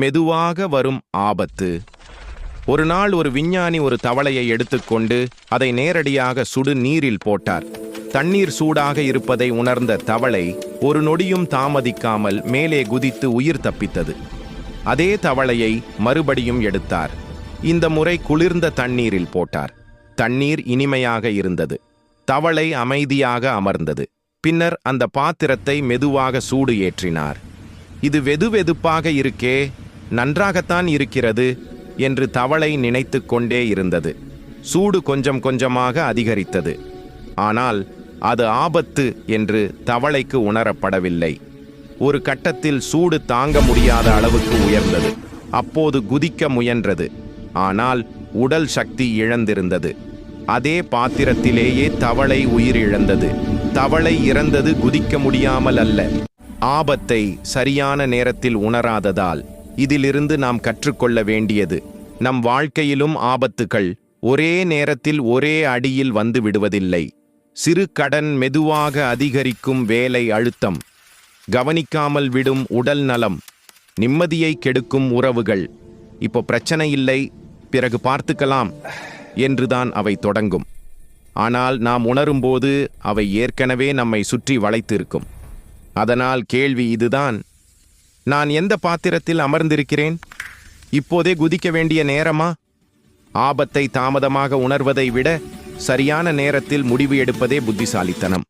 மெதுவாக வரும் ஆபத்து. ஒரு நாள் ஒரு விஞ்ஞானி ஒரு தவளையை எடுத்துக்கொண்டு அதை நேரடியாக சுடு நீரில் போட்டார். தண்ணீர் சூடாக இருப்பதை உணர்ந்த தவளை ஒரு நொடியும் தாமதிக்காமல் மேலே குதித்து உயிர் தப்பித்தது. அதே தவளையை மறுபடியும் எடுத்தார். இந்த முறை குளிர்ந்த தண்ணீரில் போட்டார். தண்ணீர் இனிமையாக இருந்தது. தவளை அமைதியாக அமர்ந்தது. பின்னர் அந்த பாத்திரத்தை மெதுவாக சூடு ஏற்றினார். இது வெதுவெதுப்பாக இருக்கே, நன்றாகத்தான் இருக்கிறது என்று தவளை நினைத்து கொண்டே இருந்தது. சூடு கொஞ்சம் கொஞ்சமாக அதிகரித்தது. ஆனால் அது ஆபத்து என்று தவளைக்கு உணரப்படவில்லை. ஒரு கட்டத்தில் சூடு தாங்க முடியாத அளவுக்கு உயர்ந்தது. அப்போது குதிக்க முயன்றது. ஆனால் உடல் சக்தி இழந்திருந்தது. அதே பாத்திரத்திலேயே தவளை உயிரிழந்தது. தவளை இறந்தது குதிக்க முடியாமல் அல்ல, ஆபத்தை சரியான நேரத்தில் உணராததால். இதிலிருந்து நாம் கற்றுக்கொள்ள வேண்டியது, நம் வாழ்க்கையிலும் ஆபத்துகள் ஒரே நேரத்தில் ஒரே அடியில் வந்து விடுவதில்லை. சிறு கடன், மெதுவாக அதிகரிக்கும் வேலை அழுத்தம், கவனிக்காமல் விடும் உடல் நலம், நிம்மதியை கெடுக்கும் உறவுகள். இப்போ பிரச்சனை இல்லை, பிறகு பார்த்துக்கலாம் என்றுதான் அவை தொடங்கும். ஆனால் நாம் உணரும்போது அவை ஏற்கனவே நம்மை சுற்றி வளைத்திருக்கும். அதனால் கேள்வி இதுதான், நான் எந்த பாத்திரத்தில் அமர்ந்திருக்கிறேன்? இப்போதே குதிக்க வேண்டிய நேரமா? ஆபத்தை தாமதமாக உணர்வதை விட சரியான நேரத்தில் முடிவு எடுப்பதே புத்திசாலித்தனம்.